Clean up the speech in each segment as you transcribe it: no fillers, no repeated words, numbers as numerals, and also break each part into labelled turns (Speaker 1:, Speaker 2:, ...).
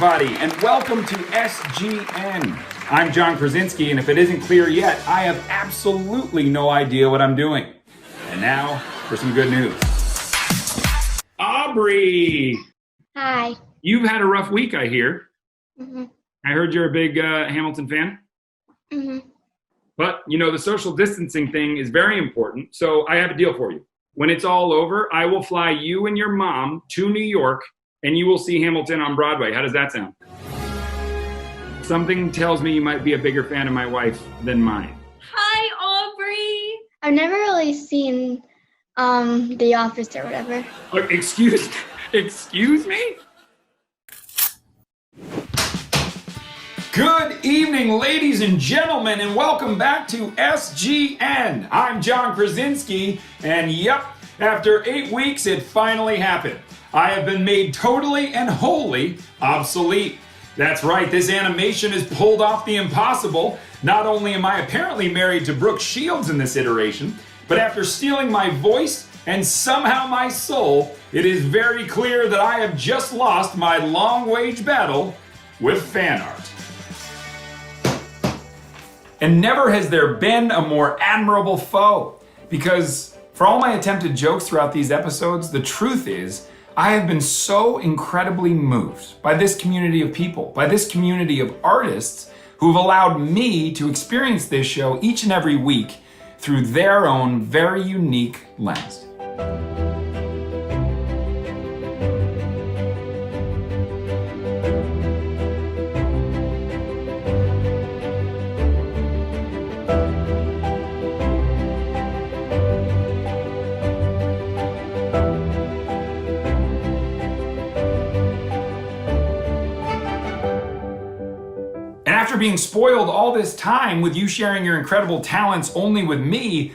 Speaker 1: everybody, and welcome to SGN. I'm John Krasinski, and if it isn't clear yet, I have absolutely no idea what I'm doing. And now for some good news. Aubrey!
Speaker 2: Hi.
Speaker 1: You've had a rough week, I hear.
Speaker 2: Mm-hmm.
Speaker 1: I heard you're a big Hamilton fan.
Speaker 2: Mm-hmm.
Speaker 1: But, you know, the social distancing thing is very important, so I have a deal for you. When it's all over, I will fly you and your mom to New York, and you will see Hamilton on Broadway. How does that sound? Something tells me you might be a bigger fan of my wife than mine.
Speaker 3: Hi, Aubrey.
Speaker 2: I've never really seen The Office or whatever.
Speaker 1: Excuse me? Good evening, ladies and gentlemen, and welcome back to SGN. I'm John Krasinski, and yep, after 8 weeks, it finally happened. I have been made totally and wholly obsolete. That's right, this animation has pulled off the impossible. Not only am I apparently married to Brooke Shields in this iteration, but after stealing my voice and somehow my soul, it is very clear that I have just lost my long-wage battle with fan art. And never has there been a more admirable foe, because for all my attempted jokes throughout these episodes, the truth is, I have been so incredibly moved by this community of people, by this community of artists who've allowed me to experience this show each and every week through their own very unique lens. After being spoiled all this time with you sharing your incredible talents only with me,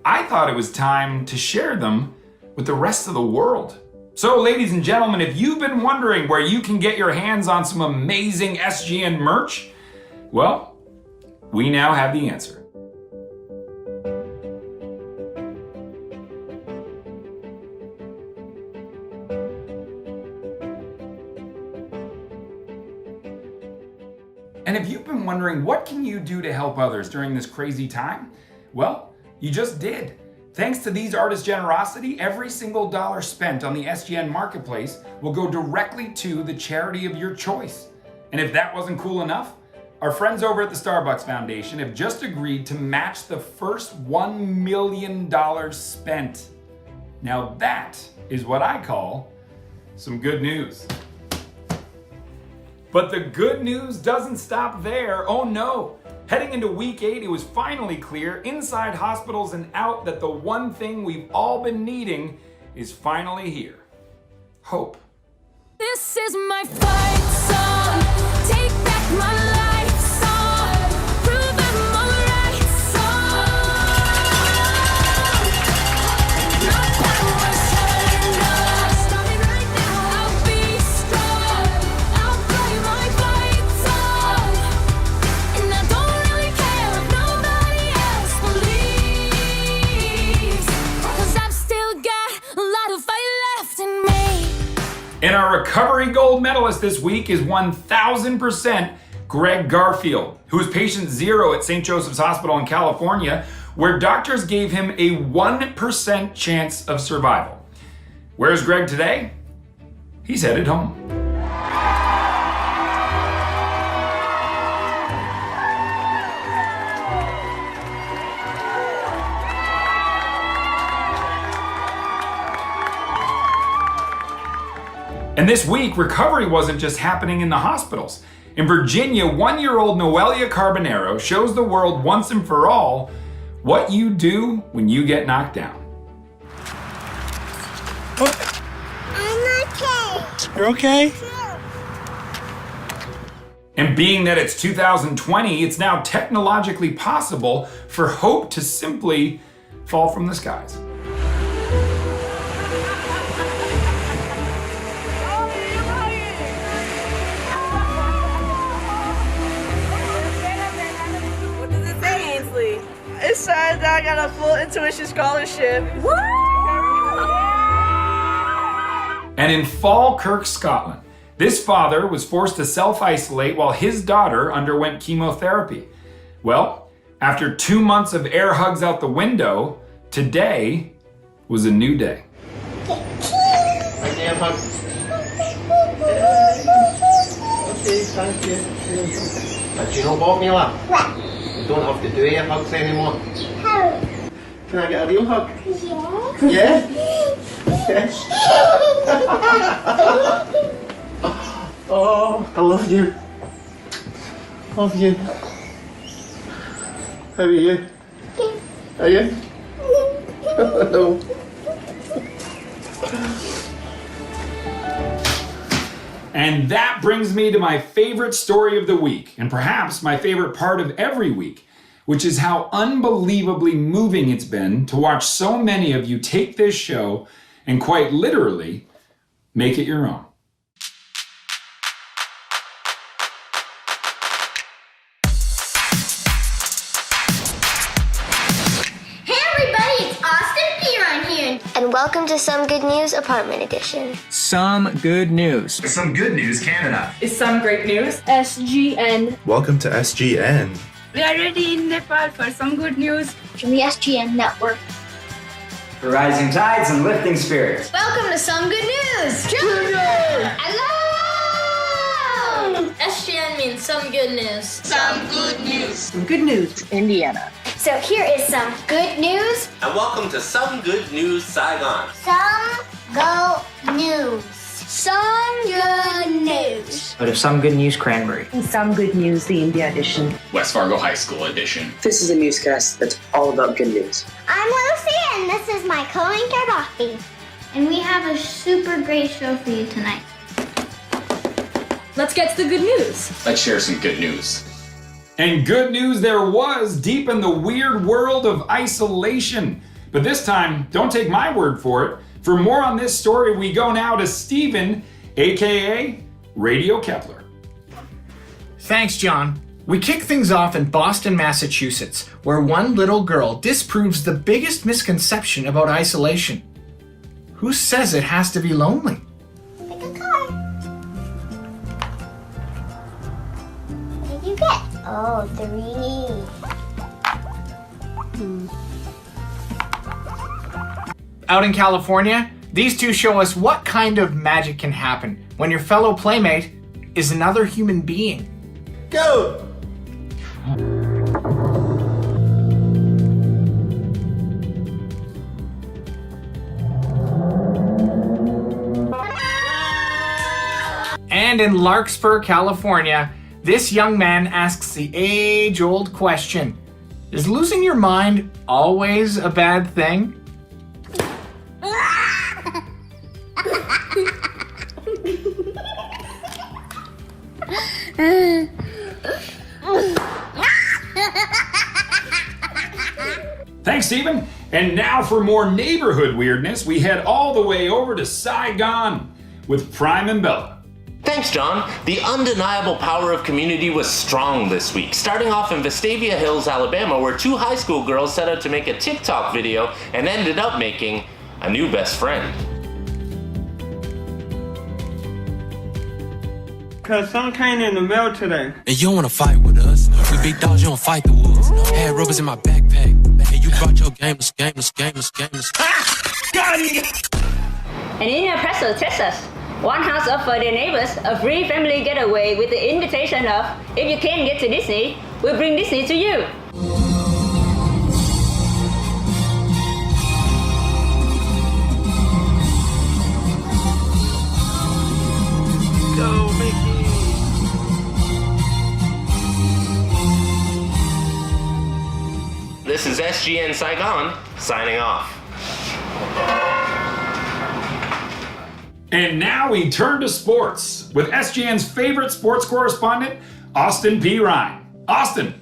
Speaker 1: I thought it was time to share them with the rest of the world. So, ladies and gentlemen, if you've been wondering where you can get your hands on some amazing SGN merch, well, we now have the answer. And if you've been wondering what can you do to help others during this crazy time, well, you just did. Thanks to these artists' generosity, every single dollar spent on the SGN marketplace will go directly to the charity of your choice. And if that wasn't cool enough, our friends over at the Starbucks Foundation have just agreed to match the first $1 million spent. Now that is what I call some good news. But the good news doesn't stop there. Oh no. Heading into week 8, it was finally clear inside hospitals and out that the one thing we've all been needing is finally here. Hope.
Speaker 3: This is my fight song. Take back my life song. Prove I'm alright song. No power turned on. Stop me right now. I'll be strong. I'll play my fight song. And I don't really care if nobody else believes. 'Cause I've still got a lot of fight left in me.
Speaker 1: And our recovery gold medalist this week is 1000% Greg Garfield, who is patient 0 at St. Joseph's Hospital in California, where doctors gave him a 1% chance of survival. Where's Greg today? He's headed home. And this week, recovery wasn't just happening in the hospitals. In Virginia, 1-year-old Noelia Carbonero shows the world once and for all what you do when you get knocked down.
Speaker 2: I'm okay.
Speaker 4: You're okay?
Speaker 1: And being that it's 2020, it's now technologically possible for hope to simply fall from the skies.
Speaker 5: It said that I got a full intuition scholarship.
Speaker 1: And in Falkirk, Scotland, This father was forced to self-isolate while his daughter underwent chemotherapy. Well, after 2 months of air hugs out the window, today was a new day.
Speaker 4: Okay, thank you. But you know what, Mila? What? You don't have to do air hugs anymore. How? Can I get a real hug? Yeah. Yes? Oh, I love you. Love you. How are you? Are you? No.
Speaker 1: And that brings me to my favorite story of the week, and perhaps my favorite part of every week, which is how unbelievably moving it's been to watch so many of you take this show and quite literally make it your own.
Speaker 6: Hey everybody, it's Austin Piron here. And welcome to Some Good News Apartment Edition.
Speaker 7: Some good news.
Speaker 8: Some good news, Canada.
Speaker 5: Is some great news?
Speaker 2: SGN.
Speaker 8: Welcome to SGN.
Speaker 5: We are ready in Nepal for some good news.
Speaker 6: From the SGN Network.
Speaker 7: For rising tides and lifting spirits.
Speaker 6: Welcome to Some Good News. Hello! SGN means some good news.
Speaker 5: Some good news. Some good news. Indiana.
Speaker 6: So here is some good news.
Speaker 9: And welcome to Some Good News Saigon.
Speaker 6: Some go news. Some good news.
Speaker 7: But of Some Good News Cranberry.
Speaker 5: Some good news, the India edition.
Speaker 10: West Fargo High School edition.
Speaker 11: This is a newscast that's all about good news.
Speaker 6: I'm Lucy, and this is my co-anchor, Buffy. And we have a super great show for you tonight.
Speaker 5: Let's get to the good news.
Speaker 10: Let's share some good news.
Speaker 1: And good news there was deep in the weird world of isolation. But this time, don't take my word for it. For more on this story, we go now to Stephen, aka Radio Kepler.
Speaker 12: Thanks, John. We kick things off in Boston, Massachusetts, where one little girl disproves the biggest misconception about isolation. Who says it has to be lonely?
Speaker 6: Pick a card. What did you get? Oh, 3.
Speaker 12: Out in California, these two show us what kind of magic can happen when your fellow playmate is another human being.
Speaker 4: Go!
Speaker 12: And in Larkspur, California, this young man asks the age-old question: is losing your mind always a bad thing?
Speaker 1: Thanks, Stephen. And now for more neighborhood weirdness, we head all the way over to Saigon with Prime and Bella.
Speaker 9: Thanks, John. The undeniable power of community was strong this week, starting off in Vestavia Hills, Alabama, where 2 high school girls set out to make a TikTok video and ended up making a new best friend.
Speaker 4: Cause some came in the mail today.
Speaker 13: And you don't wanna fight with us. We big dogs, you don't fight the wolves. Had rubbers in my backpack. And you brought your gamers.
Speaker 4: Got it!
Speaker 14: And in El Paso, Texas, one house offered their neighbors a free family getaway with the invitation of, if you can't get to Disney, we'll bring Disney to you.
Speaker 4: Go, Mickey!
Speaker 9: This is SGN Saigon, signing off.
Speaker 1: And now we turn to sports with SGN's favorite sports correspondent, Austin P. Ryan. Austin.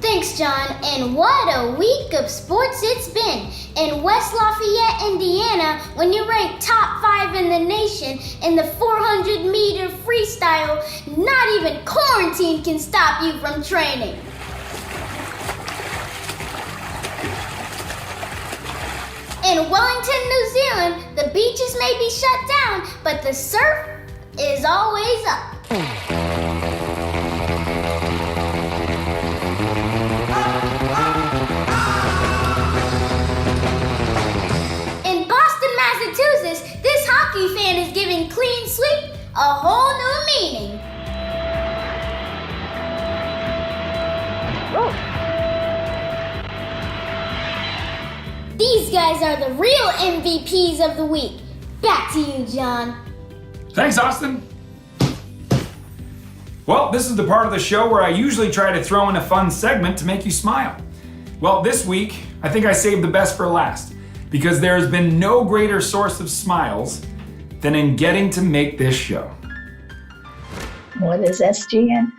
Speaker 6: Thanks, John, and what a week of sports it's been. In West Lafayette, Indiana, when you rank top 5 in the nation in the 400-meter freestyle, not even quarantine can stop you from training. In Wellington, New Zealand, the beaches may be shut down, but the surf is always up. In Boston, Massachusetts, this hockey fan is giving clean sweep a whole new meaning. These guys are the real MVPs of the week. Back to you, John.
Speaker 1: Thanks, Austin. Well, this is the part of the show where I usually try to throw in a fun segment to make you smile. Well, this week, I think I saved the best for last, because there has been no greater source of smiles than in getting to make this show.
Speaker 15: What is SGN?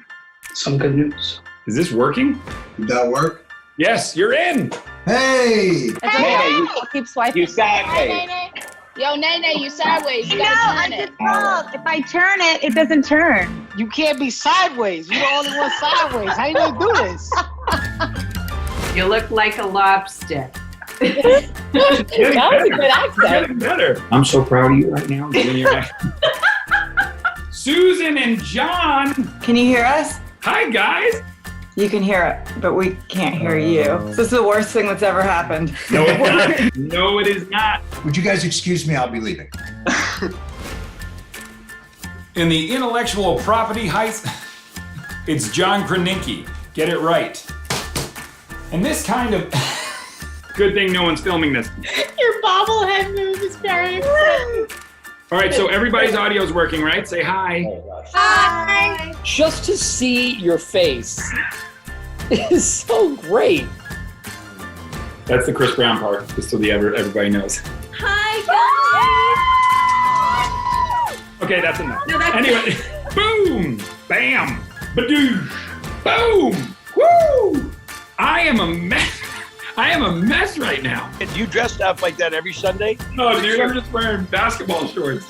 Speaker 4: Some good news.
Speaker 1: Is this working?
Speaker 4: Did that work?
Speaker 1: Yes, you're in.
Speaker 4: Hey!
Speaker 16: Hey, keep swiping.
Speaker 17: You sideways.
Speaker 16: Yo, Nene, you sideways. You
Speaker 15: No,
Speaker 16: gotta
Speaker 15: I
Speaker 16: turn it.
Speaker 15: just told. If I turn it, it doesn't turn.
Speaker 17: You can't be sideways. You're the only one sideways. How you gonna do this?
Speaker 18: You look like a lobster.
Speaker 1: That
Speaker 18: was a good accent.
Speaker 1: Getting better. I'm so proud of you right now. Susan and John.
Speaker 19: Can you hear us?
Speaker 1: Hi, guys.
Speaker 19: You can hear it, but we can't hear you. So this is the worst thing that's ever happened.
Speaker 1: No, it's not. No, it is not.
Speaker 20: Would you guys excuse me? I'll be leaving.
Speaker 1: In the intellectual property heist, it's John Krasinski. Get it right. And this kind of... Good thing no one's filming this.
Speaker 16: Your bobblehead move is very exciting.
Speaker 1: All right, so everybody's audio is working, right? Say hi.
Speaker 16: Hi.
Speaker 17: Just to see your face is so great.
Speaker 1: That's the Chris Brown part, just so everybody knows.
Speaker 16: Hi, guys.
Speaker 1: Okay, that's enough.
Speaker 16: No, that's
Speaker 1: anyway, boom, bam, badoosh, boom, woo! I am a mess. I am a mess right now.
Speaker 17: Do you dress up like that every Sunday?
Speaker 1: No, dude, I'm just wearing basketball shorts.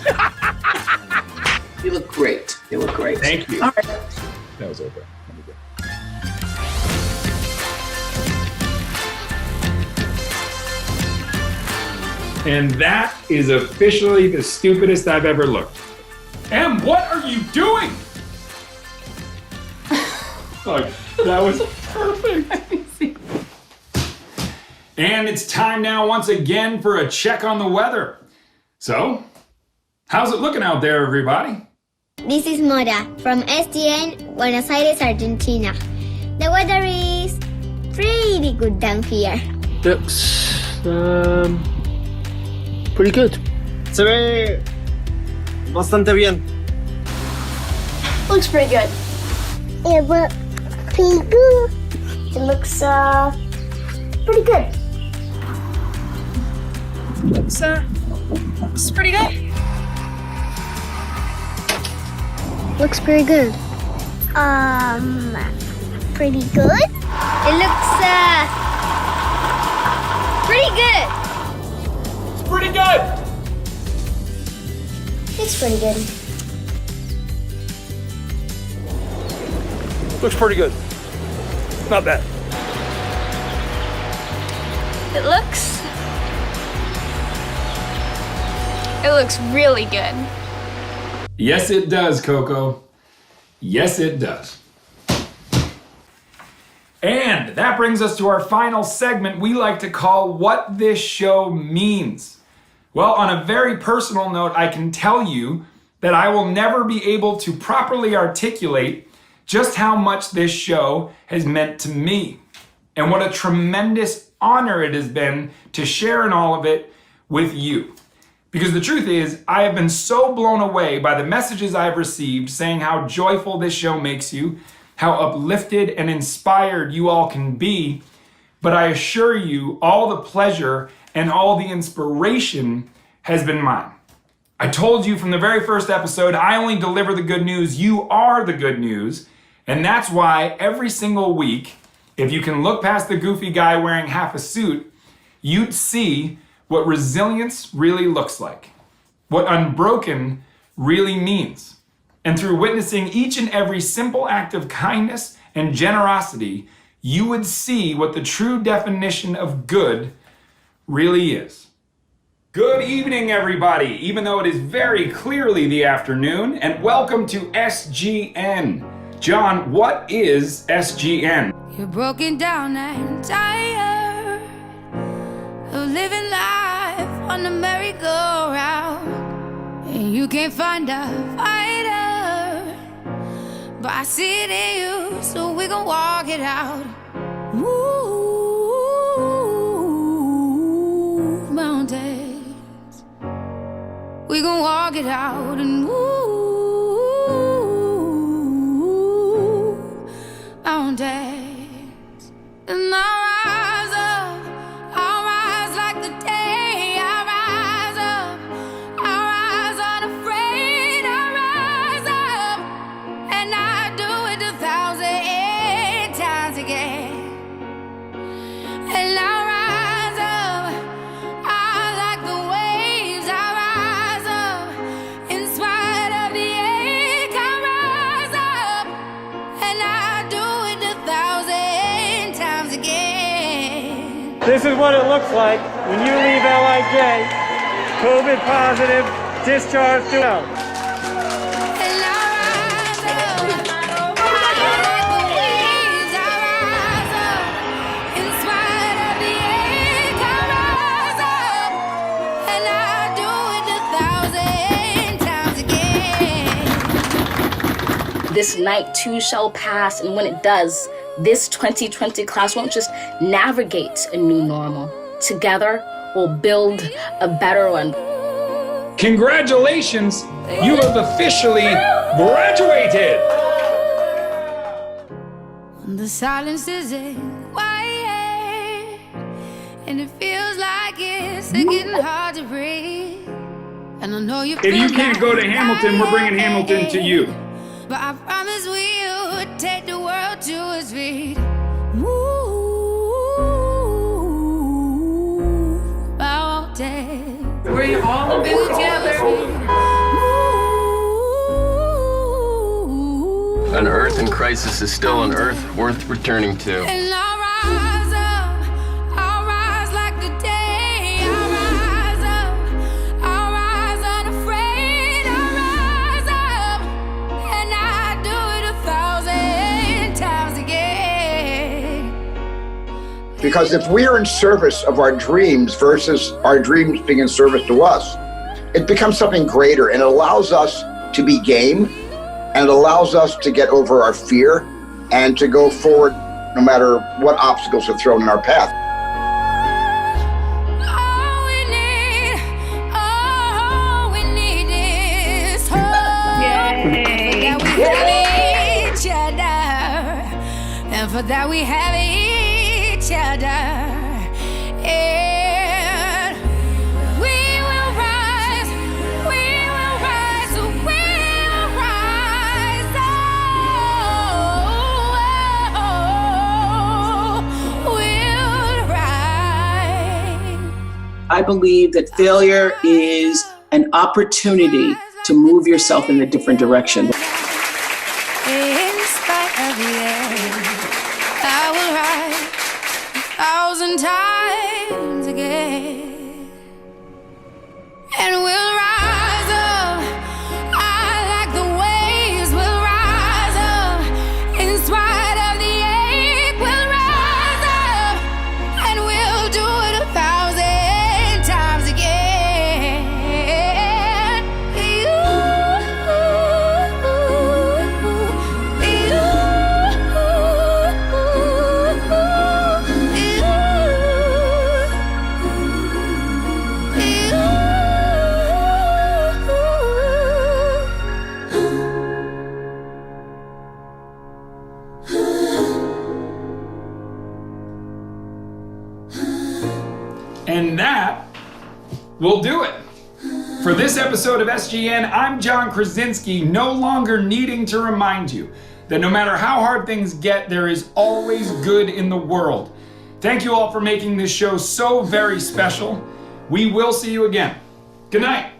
Speaker 11: You look great. You look great.
Speaker 1: Thank you.
Speaker 11: All right.
Speaker 1: That was over. And that is officially the stupidest I've ever looked. Em, what are you doing? Oh, that was perfect. And it's time now once again for a check on the weather. So, how's it looking out there, everybody?
Speaker 6: This is Mora from SGN, Buenos Aires, Argentina. The weather is pretty good down here.
Speaker 4: Looks pretty good. Se ve bastante bien.
Speaker 6: Looks pretty good. It looks pretty good. It looks pretty good.
Speaker 5: Looks pretty good.
Speaker 6: Looks pretty good. Pretty good? It looks pretty good.
Speaker 1: It's pretty good.
Speaker 6: It's pretty good.
Speaker 17: Looks pretty good. Not bad.
Speaker 16: It looks really good.
Speaker 1: Yes, it does, Coco. Yes, it does. And that brings us to our final segment we like to call What This Show Means. Well, on a very personal note, I can tell you that I will never be able to properly articulate just how much this show has meant to me, and what a tremendous honor it has been to share in all of it with you. Because the truth is, I have been so blown away by the messages I've received saying how joyful this show makes you, how uplifted and inspired you all can be, but I assure you all the pleasure and all the inspiration has been mine. I told you from the very first episode, I only deliver the good news, you are the good news, and that's why every single week, if you can look past the goofy guy wearing half a suit, you'd see what resilience really looks like, what unbroken really means. And through witnessing each and every simple act of kindness and generosity, you would see what the true definition of good really is. Good evening, everybody, even though it is very clearly the afternoon, and welcome to SGN. John, what is SGN?
Speaker 3: You're broken down and tired of living life on the merry-go-round, and you can't find a fighter, but I see it in you, so we gon' walk it out. Move mountains, we gon' walk it out and move mountains. And I'll rise like the day. I'll rise up, I'll rise unafraid. I'll rise up, and I do it 1,000 times again. And I'll rise up, I like the waves. I'll rise up, in spite of the ache. I'll rise up, and I do it 1,000 times again.
Speaker 21: This is what it looks like when you leave LIJ. COVID positive, discharged to out.
Speaker 22: This night too shall pass, and when it does, this 2020 class won't just navigate a new normal. Together, we'll build a better one.
Speaker 1: Congratulations, you have officially graduated!
Speaker 3: The silence isn't quiet, and it feels like it's getting hard to breathe. And I know you
Speaker 1: If you can't go to Hamilton, we're bringing Hamilton to you.
Speaker 3: but I promise we'll take the world to its feet. Move mountains.
Speaker 18: We're all in this together.
Speaker 23: An Earth in crisis is still an Earth worth returning to.
Speaker 3: And I'll rise up, I'll rise like the day. I'll rise up, I'll rise unafraid. I'll rise up, and I do it 1,000 times again.
Speaker 20: Because if we are in service of our dreams versus our dreams being in service to us, it becomes something greater, and it allows us to be game, and it allows us to get over our fear and to go forward no matter what obstacles are thrown in our path.
Speaker 3: All we need is hope.
Speaker 18: Yay.
Speaker 3: That we have each other, and for that we have each other. And we will rise, we will rise, we will rise. Oh, we'll rise.
Speaker 11: I believe that failure is an opportunity to move yourself in a different direction.
Speaker 3: In spite of the end, I will rise 1,000 times again. And we'll rise up, I like the waves. We'll rise up, in spite of the ache. We'll rise up, and we'll do it 1,000 times again.
Speaker 1: And that will do it. For this episode of SGN, I'm John Krasinski, no longer needing to remind you that no matter how hard things get, there is always good in the world. Thank you all for making this show so very special. We will see you again. Good night.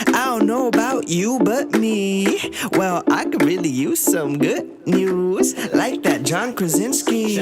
Speaker 5: I don't know
Speaker 2: know about you, but me. Well, I could really use some good news, like that John Krasinski.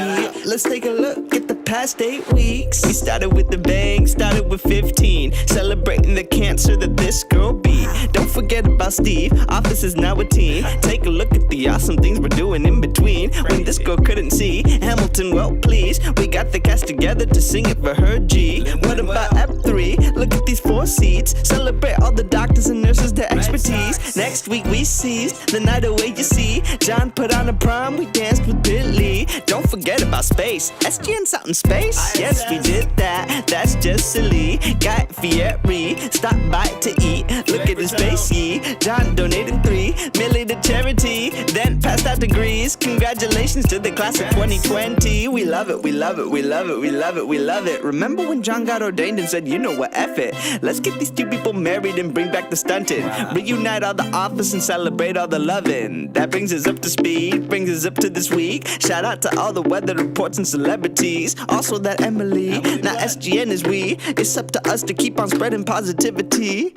Speaker 2: Let's take a look at the past 8 weeks. We started with the bang, started with 15, celebrating the cancer that this girl beat. Don't forget about Steve, Office is now a teen. Take a look at the awesome things we're doing in between. When this girl couldn't see Hamilton, well please, we got the cast together to sing it for her G. What about Ep3? Look at these 4 seats. Celebrate all the doctors and nurses, their expertise. Next week we seized the night away, you see. John put on a prom, we danced with Billy. Don't forget about space. SGN's out in space? Yes, we did that. That's just silly. Guy Fieri stopped by to eat. Look at his face, ye. John donated 3 million to charity, then passed out degrees. Congratulations to the class of 2020. We love it, we love it, we love it, we love it, we love it. Remember when John got ordained and said, you know what, F it. Let's get these 2 people married and bring back the stunting. Reunite all the office and celebrate all the loving. That brings us up to speed, brings us up to this week. Shout out to all the weather reports and celebrities. Also that Emily, now SGN is we. It's up to us to keep on spreading positivity.